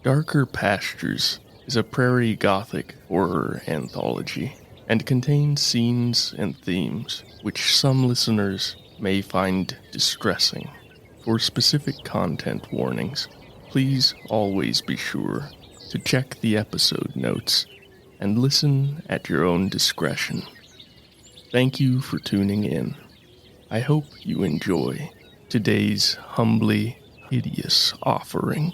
Darker Pastures is a prairie gothic horror anthology and contains scenes and themes which some listeners may find distressing. For specific content warnings, please always be sure to check the episode notes and listen at your own discretion. Thank you for tuning in. I hope you enjoy today's humbly hideous offering.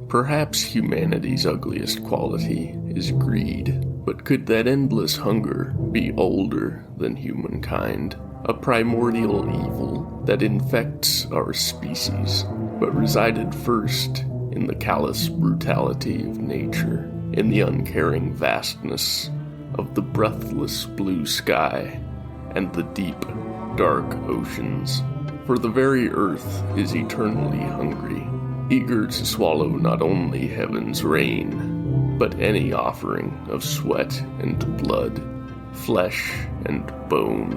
Perhaps humanity's ugliest quality is greed, but could that endless hunger be older than humankind? A primordial evil that infects our species, but resided first in the callous brutality of nature, in the uncaring vastness of the breathless blue sky and the deep, dark oceans. For the very earth is eternally hungry, eager to swallow not only heaven's rain, but any offering of sweat and blood, flesh and bone,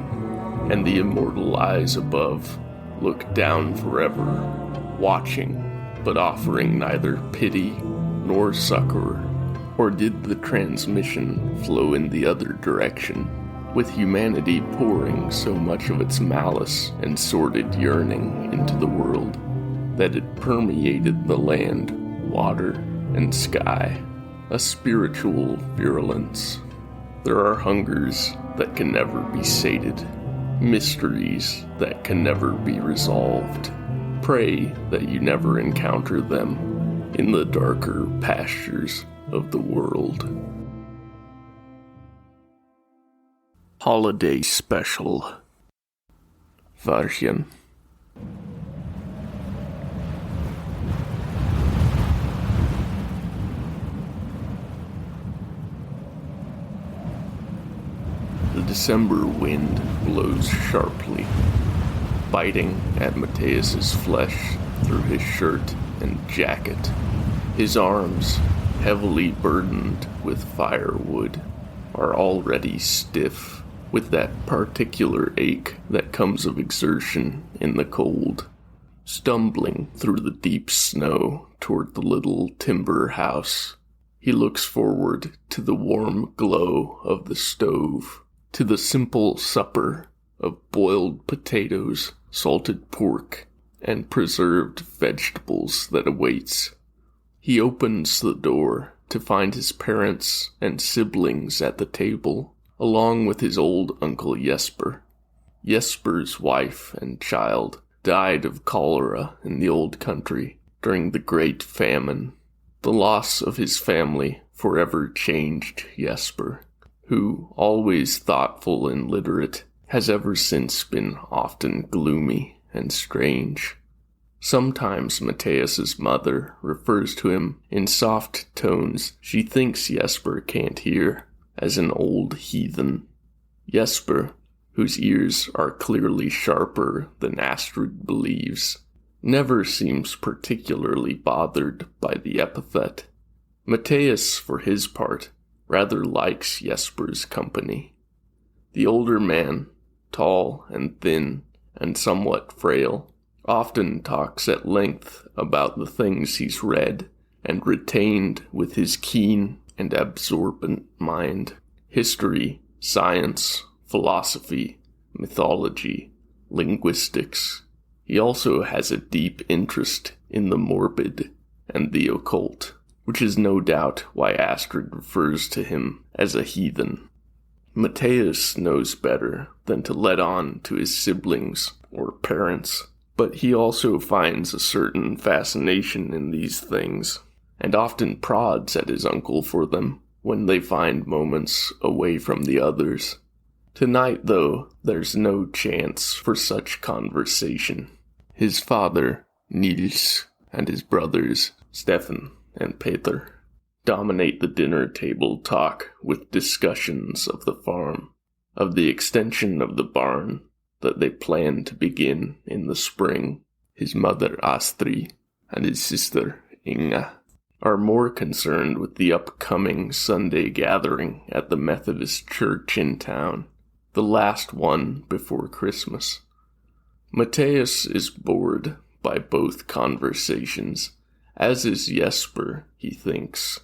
and the immortal eyes above look down forever, watching, but offering neither pity nor succor. Or did the transmission flow in the other direction, with humanity pouring so much of its malice and sordid yearning into the world, that it permeated the land, water, and sky, a spiritual virulence? There are hungers that can never be sated, mysteries that can never be resolved. Pray that you never encounter them in the darker pastures of the world. Holiday Special. Vargen. The December wind blows sharply, biting at Mateus's flesh through his shirt and jacket. His arms, heavily burdened with firewood, are already stiff with that particular ache that comes of exertion in the cold. Stumbling through the deep snow toward the little timber house, he looks forward to the warm glow of the stove, to the simple supper of boiled potatoes, salted pork, and preserved vegetables that awaits. He opens the door to find his parents and siblings at the table, along with his old Uncle Jesper. Jesper's wife and child died of cholera in the old country during the Great Famine. The loss of his family forever changed Jesper, who, always thoughtful and literate, has ever since been often gloomy and strange. Sometimes Mateus's mother refers to him in soft tones she thinks Jesper can't hear, as an old heathen. Jesper, whose ears are clearly sharper than Astrid believes, never seems particularly bothered by the epithet. Mateus, for his part, rather likes Jesper's company. The older man, tall and thin and somewhat frail, often talks at length about the things he's read and retained with his keen and absorbent mind: history, science, philosophy, mythology, linguistics. He also has a deep interest in the morbid and the occult, which is no doubt why Astrid refers to him as a heathen. Mateus knows better than to let on to his siblings or parents, but he also finds a certain fascination in these things, and often prods at his uncle for them when they find moments away from the others. Tonight, though, there's no chance for such conversation. His father, Nils, and his brothers, Stefan and Peter, dominate the dinner table talk with discussions of the farm, of the extension of the barn that they plan to begin in the spring. His mother Astrid and his sister Inga are more concerned with the upcoming Sunday gathering at the Methodist church in town, the last one before Christmas. Matthias is bored by both conversations, as is Jesper, he thinks.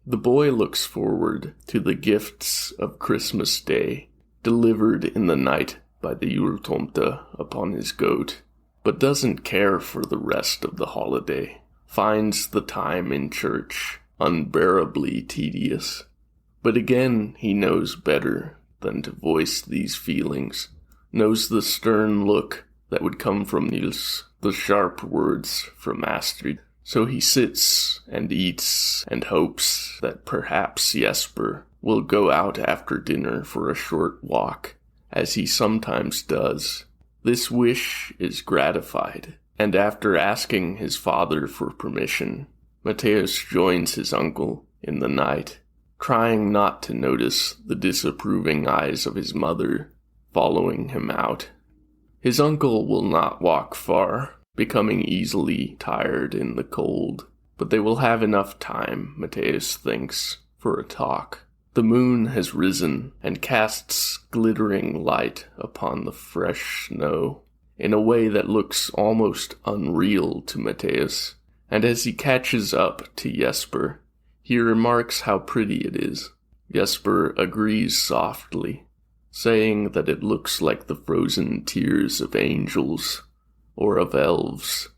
The boy looks forward to the gifts of Christmas Day, delivered in the night by the Jultomte upon his goat, but doesn't care for the rest of the holiday, finds the time in church unbearably tedious. But again he knows better than to voice these feelings, knows the stern look that would come from Niels, the sharp words from Astrid. So he sits and eats and hopes that perhaps Jesper will go out after dinner for a short walk, as he sometimes does. This wish is gratified, and after asking his father for permission, Matthias joins his uncle in the night, trying not to notice the disapproving eyes of his mother following him out. His uncle will not walk far, becoming easily tired in the cold, but they will have enough time, Matthias thinks, for a talk. The moon has risen and casts glittering light upon the fresh snow in a way that looks almost unreal to Matthias, and as he catches up to Jesper, he remarks how pretty it is. Jesper agrees softly, saying that it looks like the frozen tears of angels or of elves.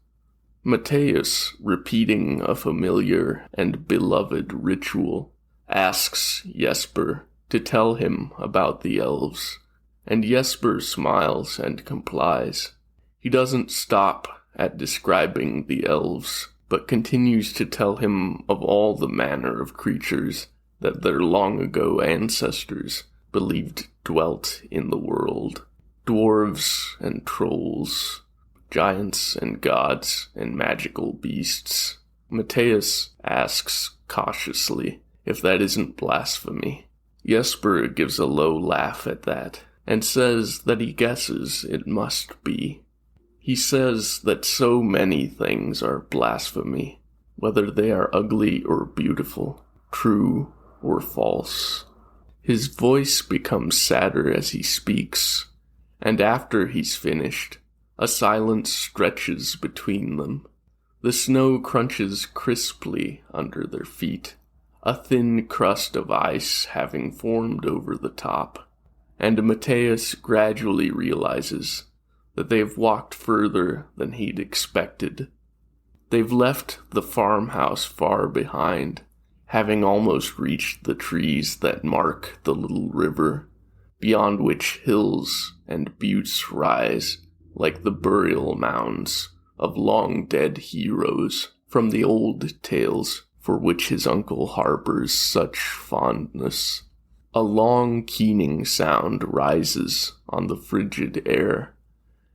Matthias, repeating a familiar and beloved ritual, asks Jesper to tell him about the elves, and Jesper smiles and complies. He doesn't stop at describing the elves, but continues to tell him of all the manner of creatures that their long-ago ancestors believed dwelt in the world. Dwarves and trolls, giants and gods and magical beasts. Matthias asks cautiously if that isn't blasphemy. Jesper gives a low laugh at that, and says that he guesses it must be. He says that so many things are blasphemy, whether they are ugly or beautiful, true or false. His voice becomes sadder as he speaks, and after he's finished, a silence stretches between them. The snow crunches crisply under their feet, a thin crust of ice having formed over the top, and Matthias gradually realizes that they've walked further than he'd expected. They've left the farmhouse far behind, having almost reached the trees that mark the little river, beyond which hills and buttes rise like the burial mounds of long-dead heroes from the old tales for which his uncle harbors such fondness. A long keening sound rises on the frigid air,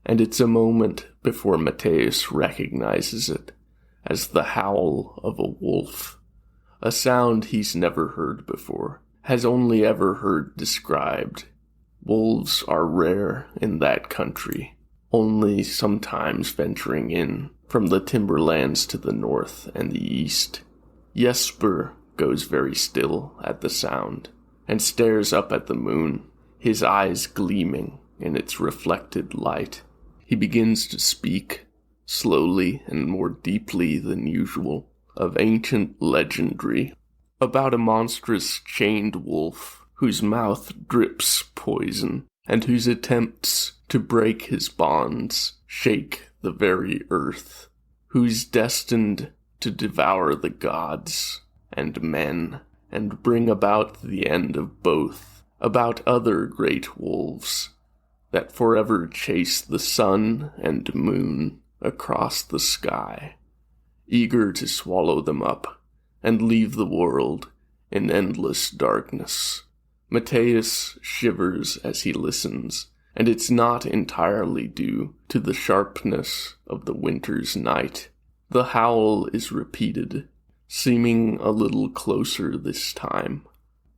and it's a moment before Matthias recognizes it as the howl of a wolf, a sound he's never heard before, has only ever heard described. Wolves are rare in that country, only sometimes venturing in from the timberlands to the north and the east. Jesper goes very still at the sound, and stares up at the moon, his eyes gleaming in its reflected light. He begins to speak, slowly and more deeply than usual, of ancient legendry, about a monstrous chained wolf whose mouth drips poison, and whose attempts to break his bonds shake the very earth, who's destined to devour the gods and men, and bring about the end of both, about other great wolves that forever chase the sun and moon across the sky, eager to swallow them up and leave the world in endless darkness. Matthias shivers as he listens, and it's not entirely due to the sharpness of the winter's night. The howl is repeated, seeming a little closer this time,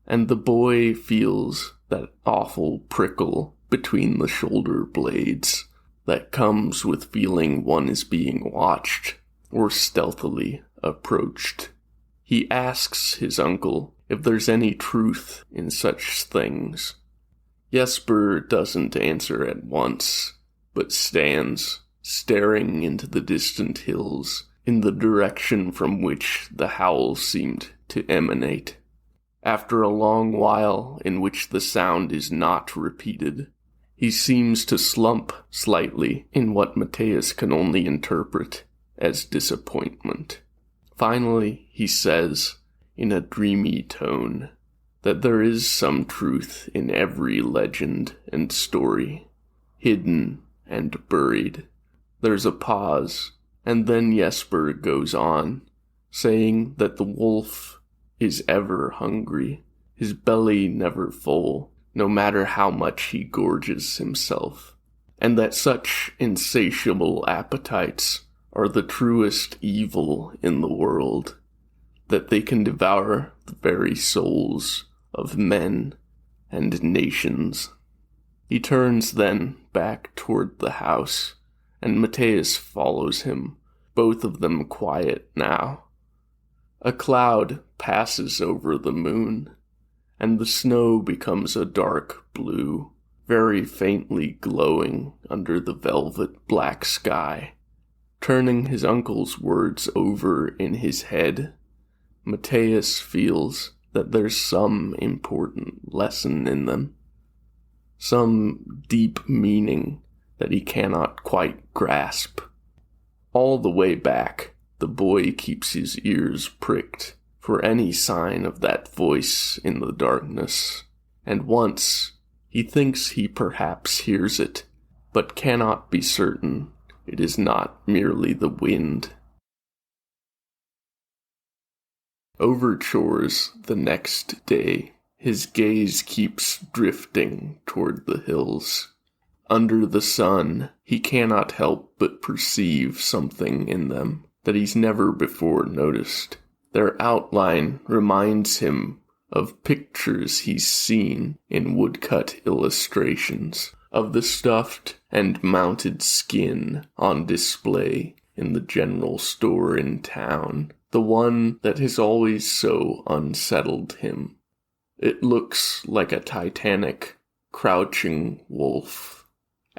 and the boy feels that awful prickle between the shoulder blades that comes with feeling one is being watched or stealthily approached. He asks his uncle if there's any truth in such things. Jesper doesn't answer at once, but stands, staring into the distant hills in the direction from which the howl seemed to emanate. After a long while in which the sound is not repeated, he seems to slump slightly in what Matthias can only interpret as disappointment. Finally, he says, in a dreamy tone, that there is some truth in every legend and story, hidden and buried. There's a pause, and then Jesper goes on, saying that the wolf is ever hungry, his belly never full, no matter how much he gorges himself, and that such insatiable appetites are the truest evil in the world, that they can devour the very souls of men and nations. He turns then back toward the house, and Matthias follows him, both of them quiet now. A cloud passes over the moon, and the snow becomes a dark blue, very faintly glowing under the velvet black sky. Turning his uncle's words over in his head, Matthias feels that there's some important lesson in them, some deep meaning that he cannot quite grasp. All the way back, the boy keeps his ears pricked for any sign of that voice in the darkness, and once he thinks he perhaps hears it, but cannot be certain it is not merely the wind. Over chores the next day, his gaze keeps drifting toward the hills. Under the sun, he cannot help but perceive something in them that he's never before noticed. Their outline reminds him of pictures he's seen in woodcut illustrations, of the stuffed and mounted skin on display in the general store in town, the one that has always so unsettled him. It looks like a titanic, crouching wolf.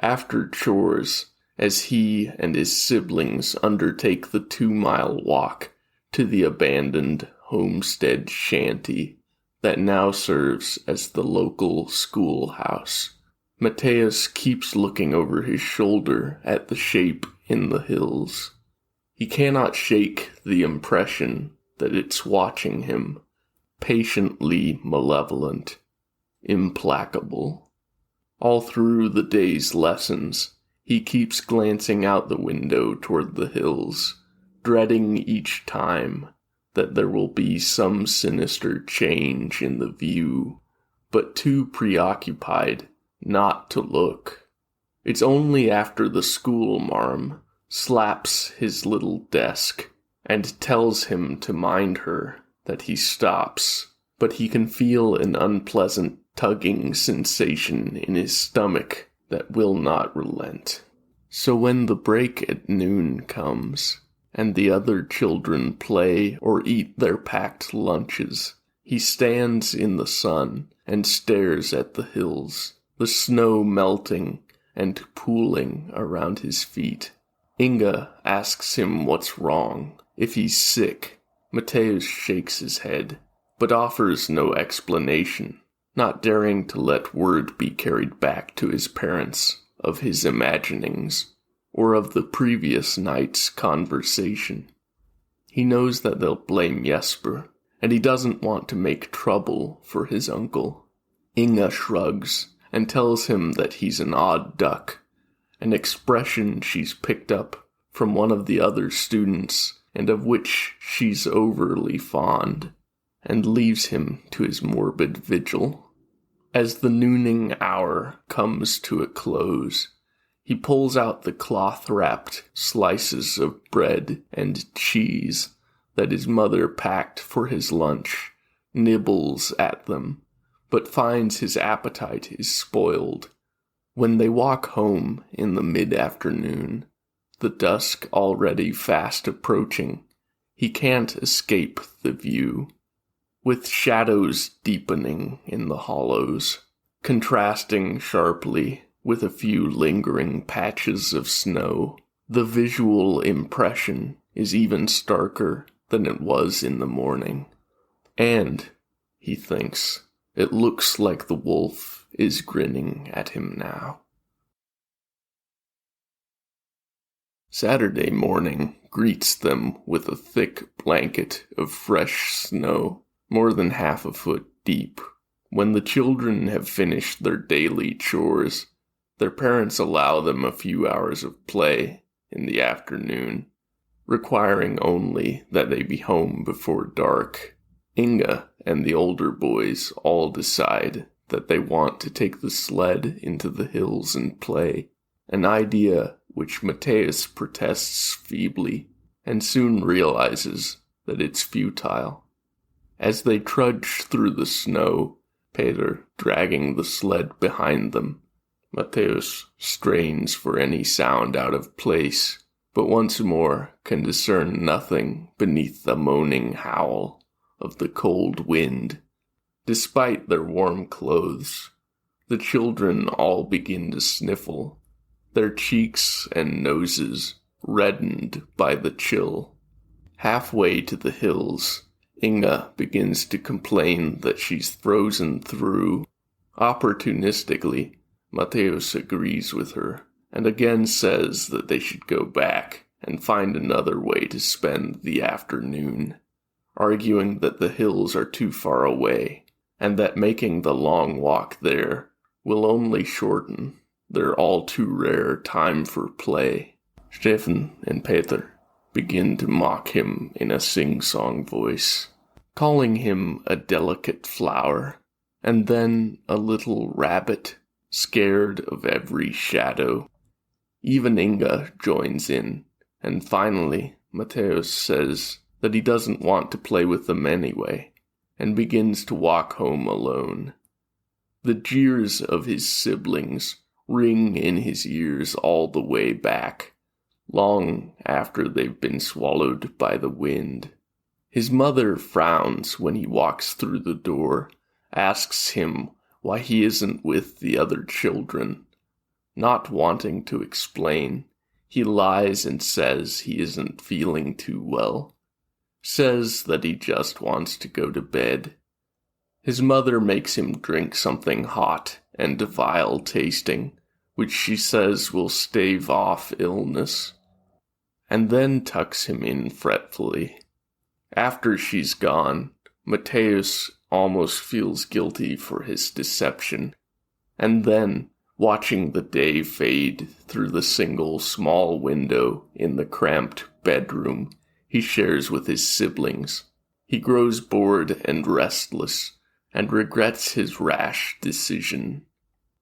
After chores, as he and his siblings undertake the 2-mile walk to the abandoned homestead shanty that now serves as the local schoolhouse, Matthias keeps looking over his shoulder at the shape in the hills. He cannot shake the impression that it's watching him, patiently malevolent, implacable. All through the day's lessons, he keeps glancing out the window toward the hills, dreading each time that there will be some sinister change in the view, but too preoccupied not to look. It's only after the schoolmarm slaps his little desk and tells him to mind her that he stops, but he can feel an unpleasant tugging sensation in his stomach that will not relent. So when the break at noon comes, and the other children play or eat their packed lunches, he stands in the sun and stares at the hills, the snow melting and pooling around his feet. Inga asks him what's wrong, if he's sick. Matthias shakes his head, but offers no explanation, not daring to let word be carried back to his parents of his imaginings, or of the previous night's conversation. He knows that they'll blame Jesper, and he doesn't want to make trouble for his uncle. Inga shrugs and tells him that he's an odd duck, an expression she's picked up from one of the other students and of which she's overly fond, and leaves him to his morbid vigil. As the nooning hour comes to a close, he pulls out the cloth-wrapped slices of bread and cheese that his mother packed for his lunch, nibbles at them, but finds his appetite is spoiled. When they walk home in the mid-afternoon, the dusk already fast approaching, He can't escape the view. With shadows deepening in the hollows, contrasting sharply with a few lingering patches of snow, the visual impression is even starker than it was in the morning. And, he thinks, it looks like the wolf is grinning at him now. Saturday morning greets them with a thick blanket of fresh snow, more than half a foot deep. When the children have finished their daily chores, their parents allow them a few hours of play in the afternoon, requiring only that they be home before dark. Inga and the older boys all decide that they want to take the sled into the hills and play, an idea which Mateus protests feebly and soon realizes that it's futile. As they trudge through the snow, Peter dragging the sled behind them, Mateus strains for any sound out of place, but once more can discern nothing beneath the moaning howl of the cold wind. Despite their warm clothes, the children all begin to sniffle, their cheeks and noses reddened by the chill. Halfway to the hills, Inga begins to complain that she's frozen through. Opportunistically, Mateus agrees with her, and again says that they should go back and find another way to spend the afternoon, arguing that the hills are too far away, and that making the long walk there will only shorten their all-too-rare time for play. Stefan and Peter begin to mock him in a sing-song voice, calling him a delicate flower, and then a little rabbit, scared of every shadow. Even Inga joins in, and finally Mateus says that he doesn't want to play with them anyway, and begins to walk home alone. The jeers of his siblings ring in his ears all the way back, long after they've been swallowed by the wind. His mother frowns when he walks through the door, asks him why he isn't with the other children. Not wanting to explain, he lies and says he isn't feeling too well, says that he just wants to go to bed. His mother makes him drink something hot and vile tasting, which she says will stave off illness, and then tucks him in fretfully. After she's gone, Mateus almost feels guilty for his deception, and then, watching the day fade through the single small window in the cramped bedroom he shares with his siblings, he grows bored and restless, and regrets his rash decision.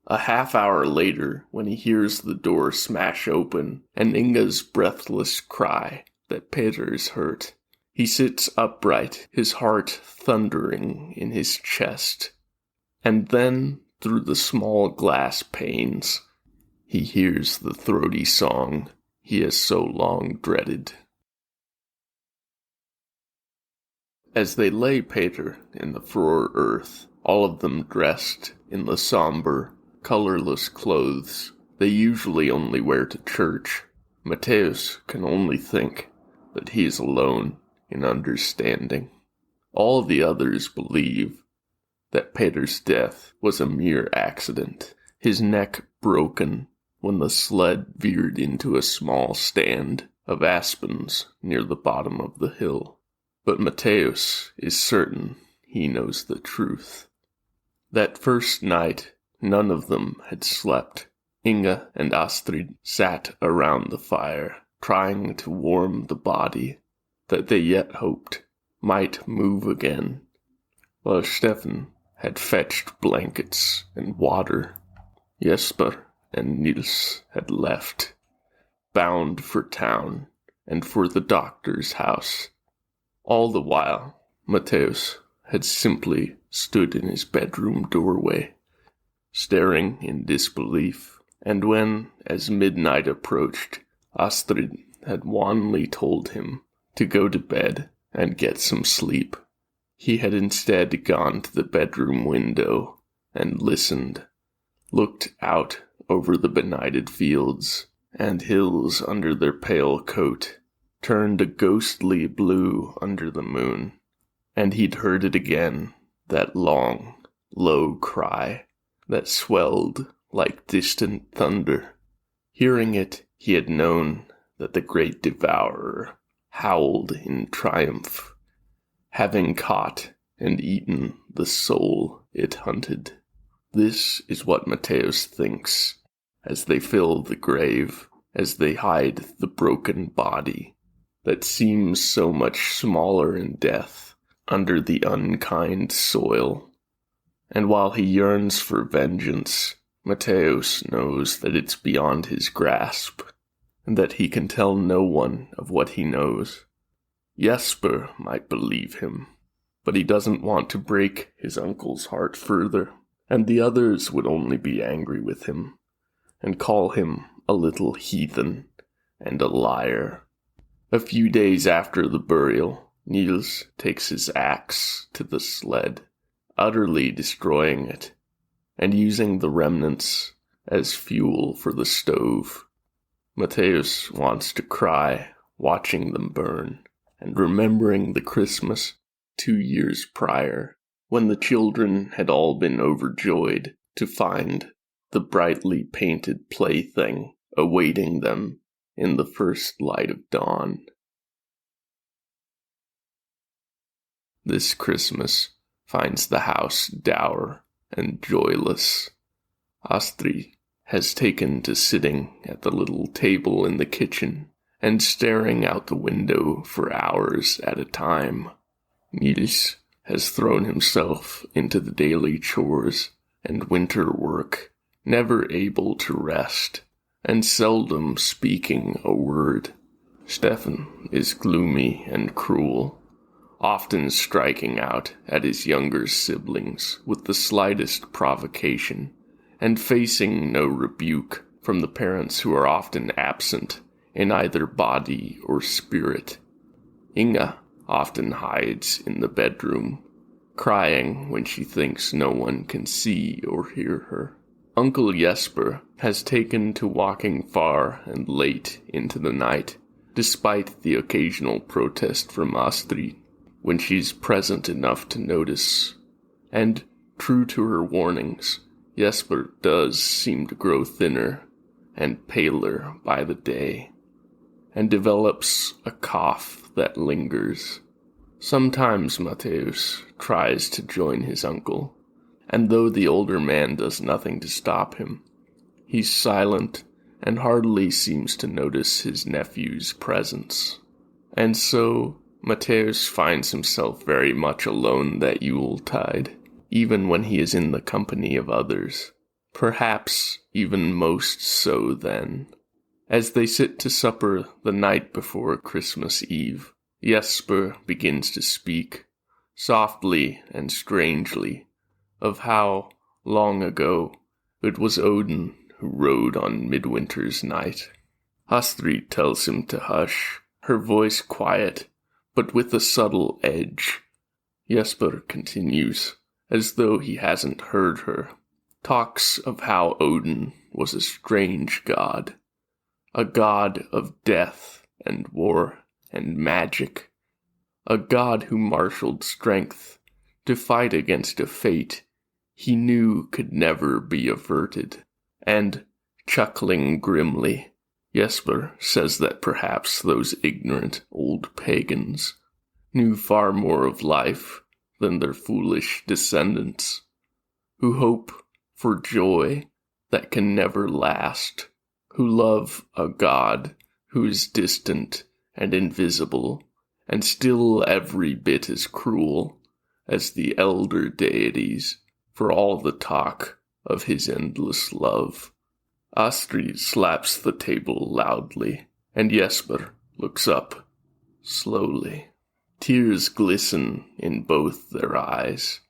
A half-hour later, when he hears the door smash open and Inga's breathless cry that Peter's hurt, he sits upright, his heart thundering in his chest. And then, through the small glass panes, he hears the throaty song he has so long dreaded. As they lay Peter in the frore earth, all of them dressed in the somber, colorless clothes they usually only wear to church, Mateus can only think that he is alone in understanding. All the others believe that Peter's death was a mere accident, his neck broken when the sled veered into a small stand of aspens near the bottom of the hill. But Mateus is certain he knows the truth. That first night, none of them had slept. Inga and Astrid sat around the fire, trying to warm the body that they yet hoped might move again, while Stefan had fetched blankets and water. Jesper and Nils had left, bound for town and for the doctor's house. All the while, Mateus had simply stood in his bedroom doorway, staring in disbelief, and when, as midnight approached, Astrid had wanly told him to go to bed and get some sleep. He had instead gone to the bedroom window and listened, looked out over the benighted fields and hills under their pale coat, turned a ghostly blue under the moon, and he'd heard it again, that long, low cry that swelled like distant thunder. Hearing it, he had known that the great devourer howled in triumph, having caught and eaten the soul it hunted. This is what Matthäus thinks as they fill the grave, as they hide the broken body that seems so much smaller in death under the unkind soil. And while he yearns for vengeance, Matthäus knows that it's beyond his grasp, and that he can tell no one of what he knows. Jesper might believe him, but he doesn't want to break his uncle's heart further, and the others would only be angry with him, and call him a little heathen and a liar. A few days after the burial, Niels takes his axe to the sled, utterly destroying it, and using the remnants as fuel for the stove. Matthäus wants to cry, watching them burn, and remembering the Christmas 2 years prior, when the children had all been overjoyed to find the brightly painted plaything awaiting them in the first light of dawn. This Christmas finds the house dour and joyless. Astrid has taken to sitting at the little table in the kitchen and staring out the window for hours at a time. Niels has thrown himself into the daily chores and winter work, never able to rest, and seldom speaking a word. Stefan is gloomy and cruel, often striking out at his younger siblings with the slightest provocation, and facing no rebuke from the parents who are often absent in either body or spirit. Inga often hides in the bedroom, crying when she thinks no one can see or hear her. Uncle Jesper has taken to walking far and late into the night, despite the occasional protest from Astrid, when she's present enough to notice. And, true to her warnings, Jesper does seem to grow thinner and paler by the day, and develops a cough that lingers. Sometimes Matthäus tries to join his uncle, and though the older man does nothing to stop him, he's silent and hardly seems to notice his nephew's presence. And so Matthäus finds himself very much alone that Yuletide, even when he is in the company of others, perhaps even most so then. As they sit to supper the night before Christmas Eve, Jesper begins to speak, softly and strangely, of how, long ago, it was Odin who rode on Midwinter's night. Astrid tells him to hush, her voice quiet, but with a subtle edge. Jesper continues, as though he hasn't heard her, talks of how Odin was a strange god, a god of death and war and magic, a god who marshaled strength to fight against a fate he knew could never be averted. And, chuckling grimly, Jesper says that perhaps those ignorant old pagans knew far more of life than their foolish descendants, who hope for joy that can never last, who love a god who is distant and invisible, and still every bit as cruel as the elder deities, for all the talk of his endless love. Astrid slaps the table loudly, and Jesper looks up, slowly. Tears glisten in both their eyes.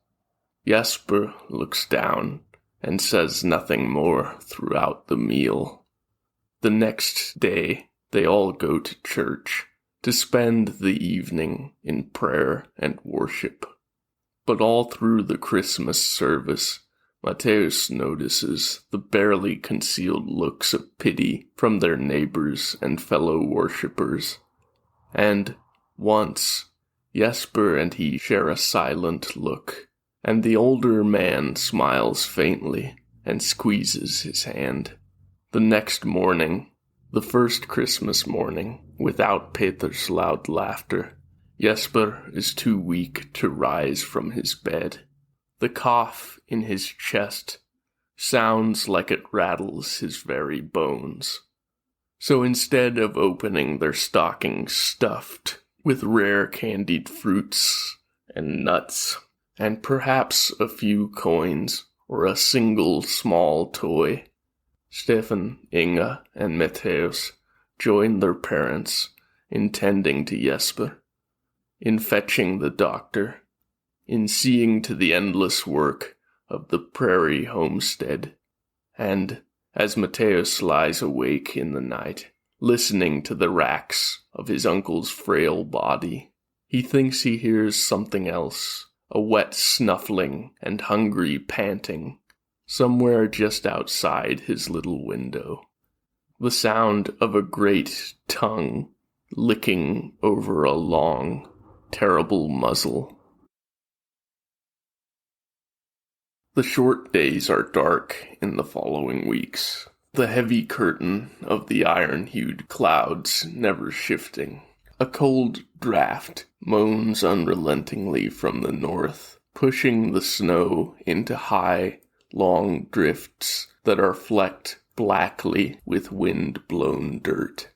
Jesper looks down and says nothing more throughout the meal. The next day, they all go to church, to spend the evening in prayer and worship. But all through the Christmas service, Matthäus notices the barely concealed looks of pity from their neighbors and fellow worshippers. And once, Jesper and he share a silent look, and the older man smiles faintly and squeezes his hand. The next morning, the first Christmas morning, without Peter's loud laughter, Jesper is too weak to rise from his bed. The cough in his chest sounds like it rattles his very bones. So instead of opening their stockings stuffed with rare candied fruits and nuts, and perhaps a few coins or a single small toy, Stefan, Inga, and Matthäus join their parents in tending to Jesper, in fetching the doctor, in seeing to the endless work of the prairie homestead, and, as Matthäus lies awake in the night, listening to the racks of his uncle's frail body, he thinks he hears something else, a wet snuffling and hungry panting, somewhere just outside his little window. The sound of a great tongue licking over a long, terrible muzzle. The short days are dark in the following weeks, the heavy curtain of the iron-hued clouds never shifting. A cold draught moans unrelentingly from the north, pushing the snow into high, long drifts that are flecked blackly with wind-blown dirt.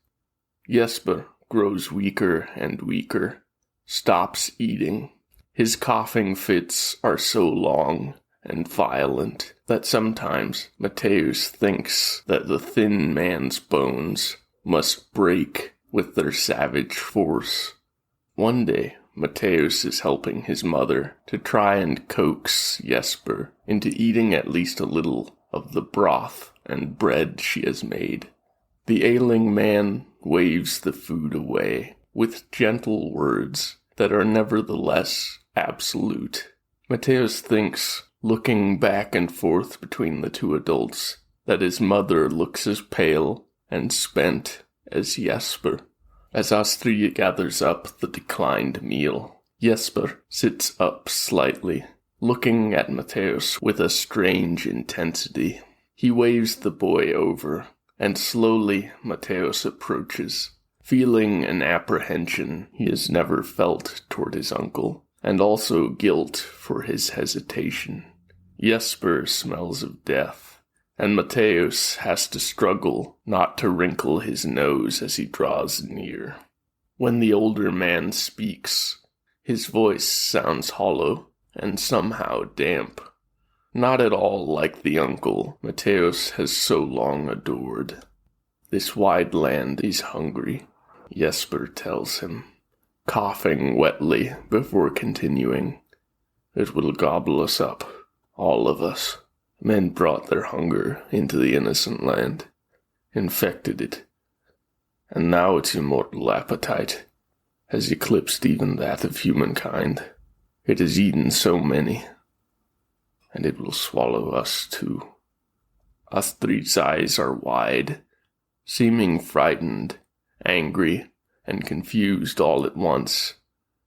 Jesper grows weaker and weaker, stops eating. His coughing fits are so long and violent that sometimes Matthäus thinks that the thin man's bones must break with their savage force. One day, Matthäus is helping his mother to try and coax Jesper into eating at least a little of the broth and bread she has made. The ailing man waves the food away with gentle words that are nevertheless absolute. Matthäus thinks, looking back and forth between the two adults, that his mother looks as pale and spent as Jesper. As Astrid gathers up the declined meal, Jesper sits up slightly, looking at Matthäus with a strange intensity. He waves the boy over, and slowly Matthäus approaches, feeling an apprehension he has never felt toward his uncle, and also guilt for his hesitation. Jesper smells of death, and Matthäus has to struggle not to wrinkle his nose as he draws near. When the older man speaks, his voice sounds hollow and somehow damp, not at all like the uncle Matthäus has so long adored. This wide land is hungry, Jesper tells him, coughing wetly before continuing. It will gobble us up, all of us. Men brought their hunger into the innocent land, infected it, and now its immortal appetite has eclipsed even that of humankind. It has eaten so many, and it will swallow us too. Astrid's eyes are wide, seeming frightened, angry, and confused all at once.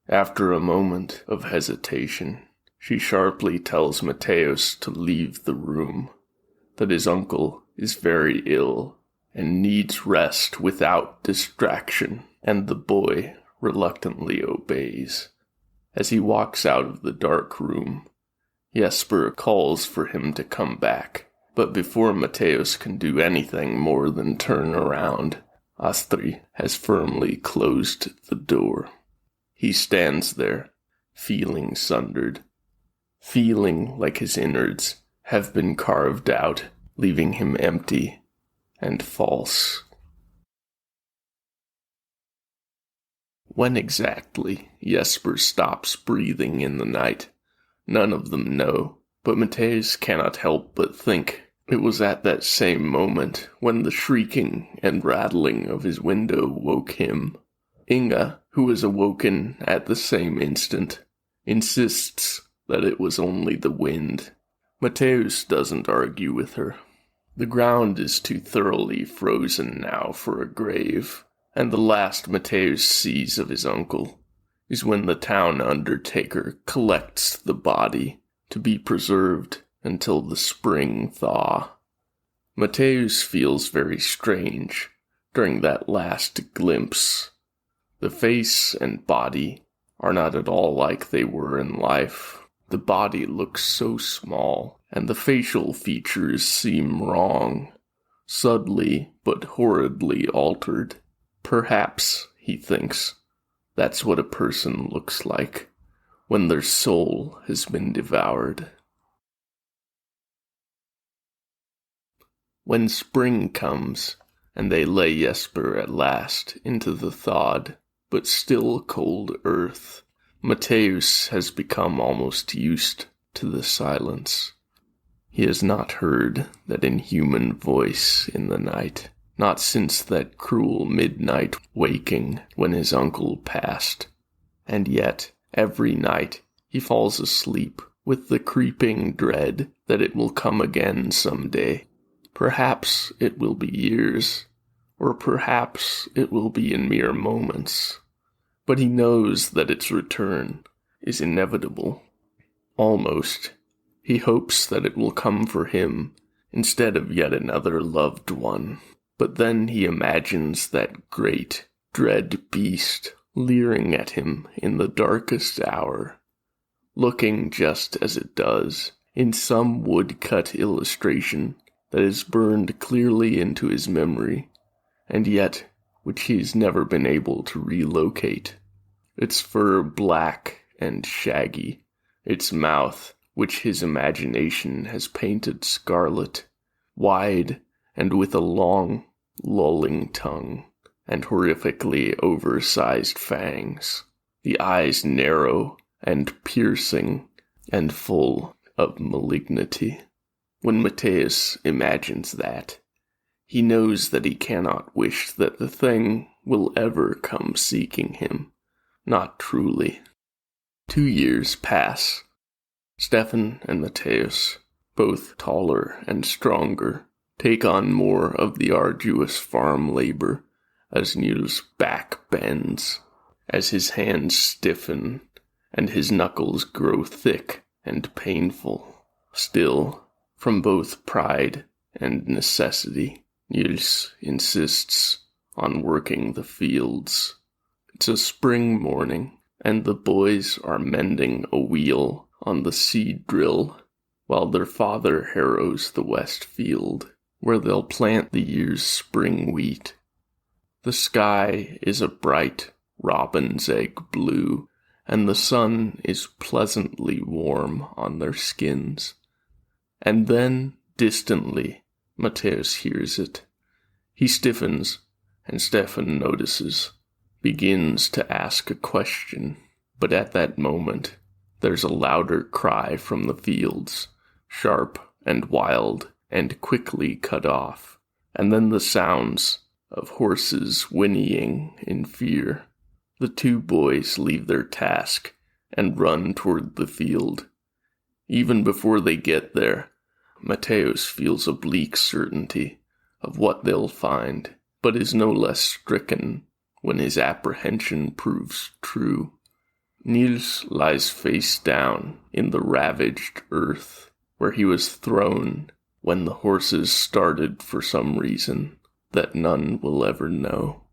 After a moment of hesitation, she sharply tells Matthäus to leave the room, that his uncle is very ill and needs rest without distraction, and the boy reluctantly obeys. As he walks out of the dark room, Jesper calls for him to come back, but before Matthäus can do anything more than turn around, Astrid has firmly closed the door. He stands there, feeling sundered, feeling like his innards have been carved out, leaving him empty and false. When exactly Jesper stops breathing in the night, none of them know, but Matthäus cannot help but think it was at that same moment when the shrieking and rattling of his window woke him. Inga, who is awoken at the same instant, insists that it was only the wind. Mateusz doesn't argue with her. The ground is too thoroughly frozen now for a grave, and the last Mateusz sees of his uncle is when the town undertaker collects the body to be preserved until the spring thaw. Mateusz feels very strange during that last glimpse. The face and body are not at all like they were in life. The body looks so small, and the facial features seem wrong, subtly but horridly altered. Perhaps, he thinks, that's what a person looks like when their soul has been devoured. When spring comes, and they lay Jesper at last into the thawed but still cold earth, Mateusz has become almost used to the silence. He has not heard that inhuman voice in the night, not since that cruel midnight waking when his uncle passed. And yet, every night, he falls asleep with the creeping dread that it will come again some day. Perhaps it will be years, or perhaps it will be in mere moments. But he knows that its return is inevitable. Almost, he hopes that it will come for him instead of yet another loved one. But then he imagines that great, dread beast leering at him in the darkest hour, looking just as it does in some woodcut illustration that is burned clearly into his memory, and yet which he has never been able to relocate. Its fur black and shaggy, its mouth, which his imagination has painted scarlet, wide and with a long, lolling tongue, and horrifically oversized fangs, the eyes narrow and piercing and full of malignity. When Mateusz imagines that, he knows that he cannot wish that the thing will ever come seeking him. Not truly. 2 years pass. Stefan and Mateusz, both taller and stronger, take on more of the arduous farm labor as Niels' back bends, as his hands stiffen and his knuckles grow thick and painful. Still, from both pride and necessity, Niels insists on working the fields. It's a spring morning, and the boys are mending a wheel on the seed drill, while their father harrows the west field, where they'll plant the year's spring wheat. The sky is a bright robin's egg blue, and the sun is pleasantly warm on their skins. And then, distantly, Mateusz hears it. He stiffens, and Stefan notices, begins to ask a question, but at that moment, there's a louder cry from the fields, sharp and wild and quickly cut off, and then the sounds of horses whinnying in fear. The 2 boys leave their task and run toward the field. Even before they get there, Mateusz feels a bleak certainty of what they'll find, but is no less stricken when his apprehension proves true. Niels lies face down in the ravaged earth, where he was thrown when the horses started for some reason that none will ever know.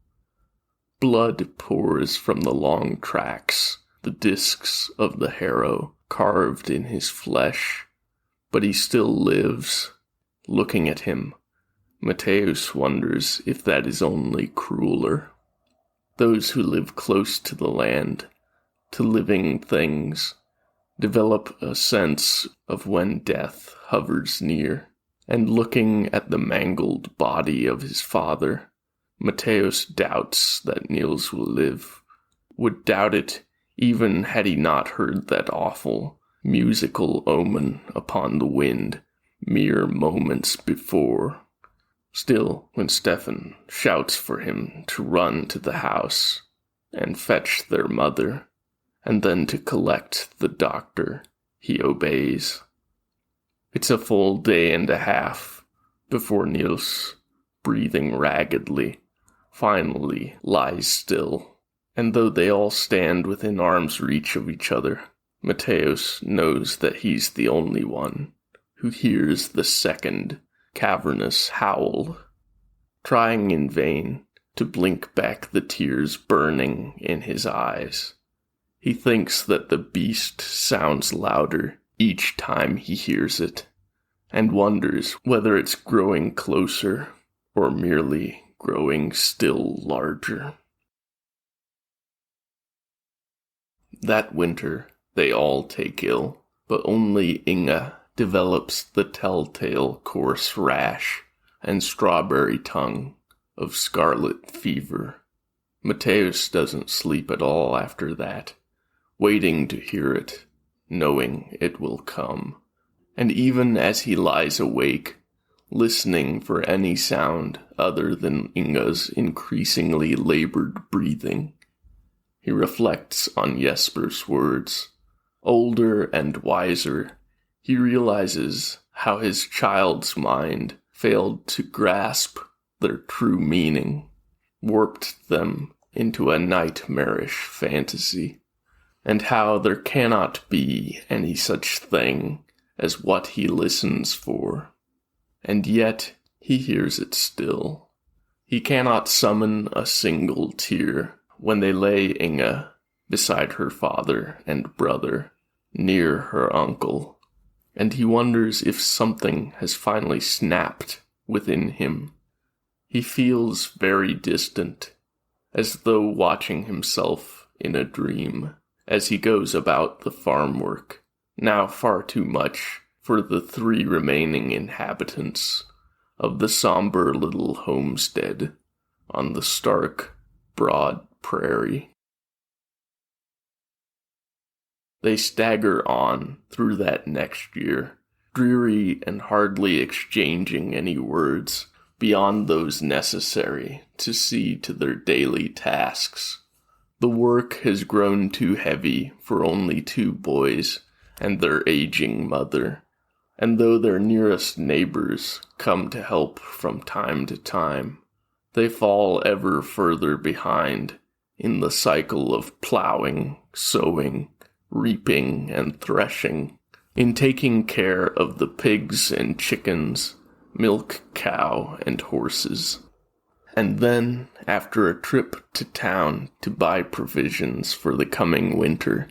Blood pours from the long tracks, the discs of the harrow carved in his flesh, but he still lives. Looking at him, Mateusz wonders if that is only crueler. Those who live close to the land, to living things, develop a sense of when death hovers near. And looking at the mangled body of his father, Mateusz doubts that Niels will live, would doubt it even had he not heard that awful, musical omen upon the wind mere moments before. Still, when Stefan shouts for him to run to the house, and fetch their mother, and then to collect the doctor. He obeys. It's a full day and a half before Niels, breathing raggedly, finally lies still. And though they all stand within arm's reach of each other, Matthäus knows that he's the only one who hears the second cavernous howl, trying in vain to blink back the tears burning in his eyes. He thinks that the beast sounds louder each time he hears it, and wonders whether it's growing closer or merely growing still larger. That winter, they all take ill, but only Inga develops the telltale coarse rash and strawberry tongue of scarlet fever. Matthäus doesn't sleep at all after that, waiting to hear it, knowing it will come. And even as he lies awake, listening for any sound other than Inga's increasingly labored breathing, he reflects on Jesper's words. Older and wiser, he realizes how his child's mind failed to grasp their true meaning, warped them into a nightmarish fantasy, and how there cannot be any such thing as what he listens for. And yet he hears it still. He cannot summon a single tear when they lay Inga beside her father and brother, near her uncle, and he wonders if something has finally snapped within him. He feels very distant, as though watching himself in a dream, as he goes about the farm work, now far too much for the 3 remaining inhabitants of the somber little homestead on the stark, broad prairie. They stagger on through that next year, dreary and hardly exchanging any words beyond those necessary to see to their daily tasks. The work has grown too heavy for only 2 boys and their aging mother, and though their nearest neighbors come to help from time to time, they fall ever further behind in the cycle of plowing, sowing, reaping, and threshing, in taking care of the pigs and chickens, milk cow and horses. And then, after a trip to town to buy provisions for the coming winter,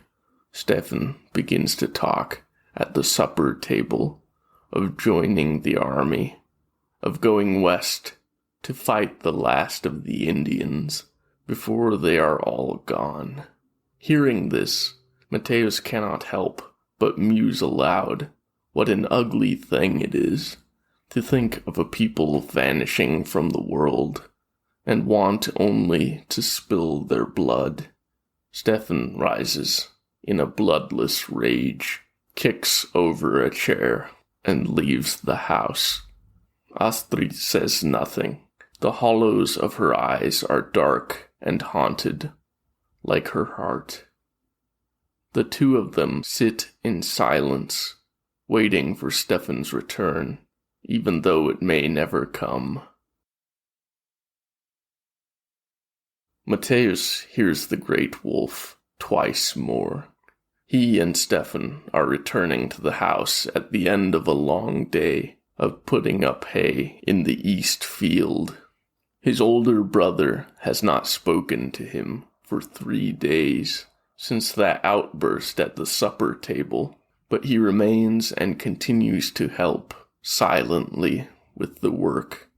Stefan begins to talk at the supper table of joining the army, of going west to fight the last of the Indians before they are all gone. Hearing this, Matthäus cannot help but muse aloud what an ugly thing it is to think of a people vanishing from the world and want only to spill their blood. Stefan rises in a bloodless rage, kicks over a chair, and leaves the house. Astrid says nothing. The hollows of her eyes are dark and haunted, like her heart. The 2 of them sit in silence, waiting for Stefan's return, even though it may never come. Matthäus hears the great wolf twice more. He and Stefan are returning to the house at the end of a long day of putting up hay in the east field. His older brother has not spoken to him for 3 days, since that outburst at the supper table, but he remains and continues to help silently with the work.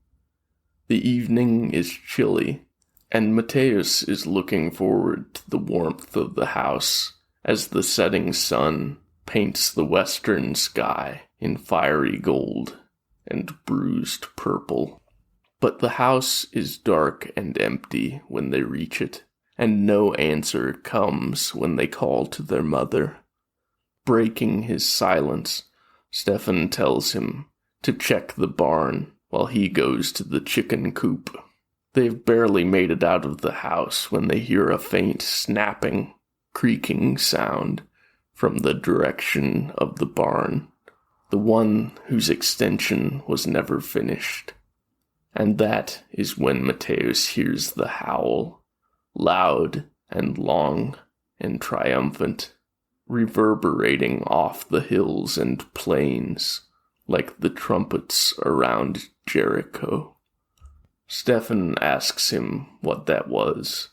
The evening is chilly, and Matthäus is looking forward to the warmth of the house as the setting sun paints the western sky in fiery gold and bruised purple. But the house is dark and empty when they reach it, and no answer comes when they call to their mother. Breaking his silence, Stefan tells him to check the barn while he goes to the chicken coop. They've barely made it out of the house when they hear a faint snapping, creaking sound from the direction of the barn, the one whose extension was never finished. And that is when Mateus hears the howl, loud and long and triumphant, reverberating off the hills and plains like the trumpets around Jericho. Stefan asks him what that was,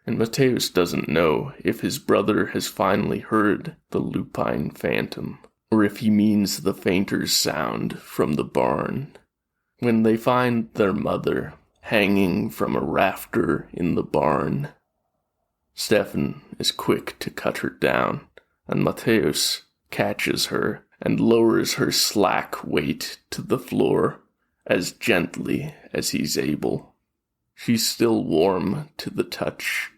and Mateus doesn't know if his brother has finally heard the lupine phantom, or if he means the fainter sound from the barn. When they find their mother hanging from a rafter in the barn, Stefan is quick to cut her down, and Mateus catches her and lowers her slack weight to the floor as gently as he's able. She's still warm to the touch,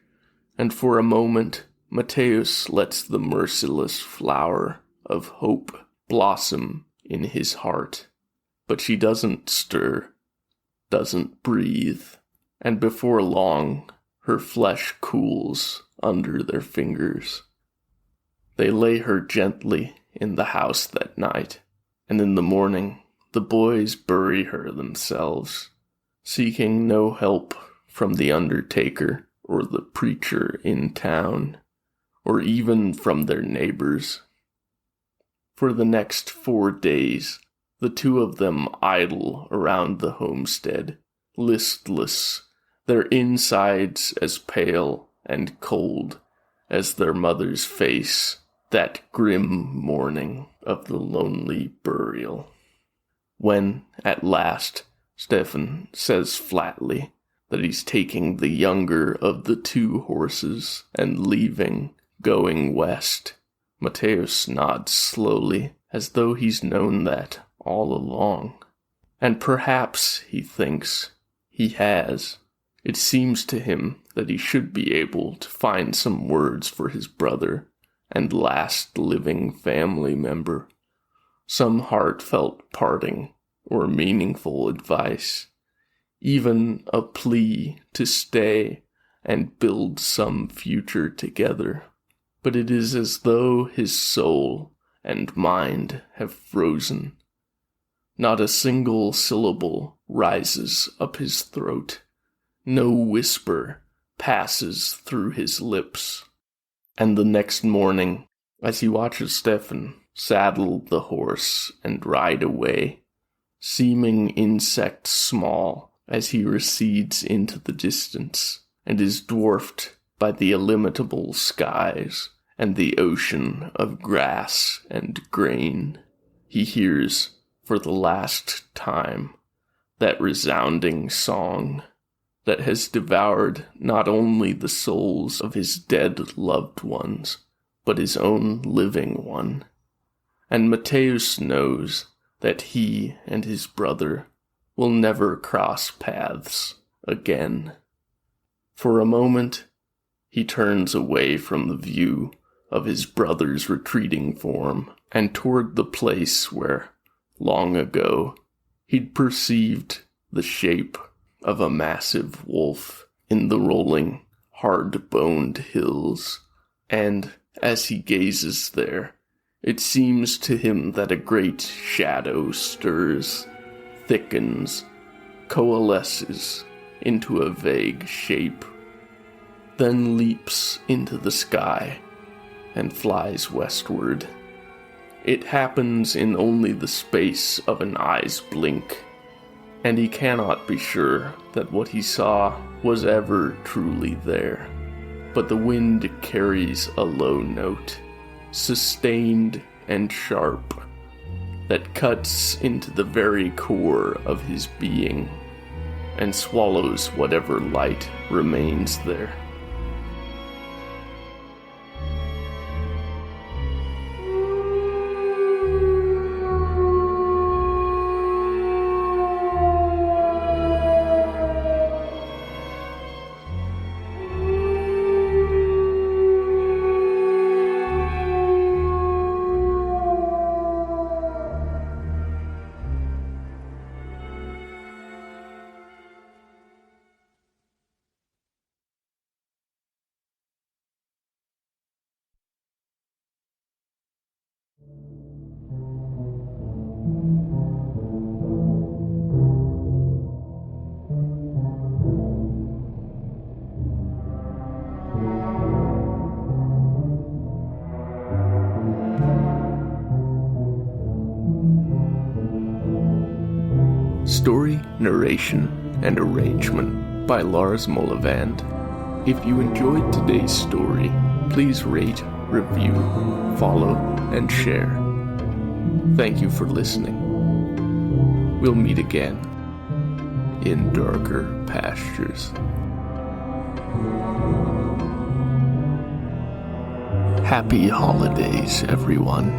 and for a moment Mateus lets the merciless flower of hope blossom in his heart. But she doesn't stir, doesn't breathe, and before long her flesh cools under their fingers. They lay her gently in the house that night, and in the morning the boys bury her themselves, seeking no help from the undertaker or the preacher in town, or even from their neighbors. For the next 4 days, the two of them idle around the homestead, listless, their insides as pale and cold as their mother's face that grim morning of the lonely burial. When, at last, Stefan says flatly that he's taking the younger of the 2 horses and leaving, going west, Mateus nods slowly, as though he's known that all along. And perhaps, he thinks, he has. It seems to him that he should be able to find some words for his brother and last living family member, some heartfelt parting or meaningful advice, even a plea to stay and build some future together. But it is as though his soul and mind have frozen. Not a single syllable rises up his throat. No whisper passes through his lips. And the next morning, as he watches Stefan saddle the horse and ride away, seeming insect small as he recedes into the distance and is dwarfed by the illimitable skies and the ocean of grass and grain, he hears, for the last time, that resounding song that has devoured not only the souls of his dead loved ones, but his own living one. And Mateus knows that he and his brother will never cross paths again. For a moment, he turns away from the view of his brother's retreating form and toward the place where, long ago, he'd perceived the shape of a massive wolf in the rolling, hard-boned hills. And as he gazes there, it seems to him that a great shadow stirs, thickens, coalesces into a vague shape, then leaps into the sky and flies westward. It happens in only the space of an eye's blink, and he cannot be sure that what he saw was ever truly there. But the wind carries a low note, sustained and sharp, that cuts into the very core of his being and swallows whatever light remains there. Narration and arrangement by Lars Mollevand. If you enjoyed today's story, please rate, review, follow, and share. Thank you for listening. We'll meet again in darker pastures. Happy holidays, everyone.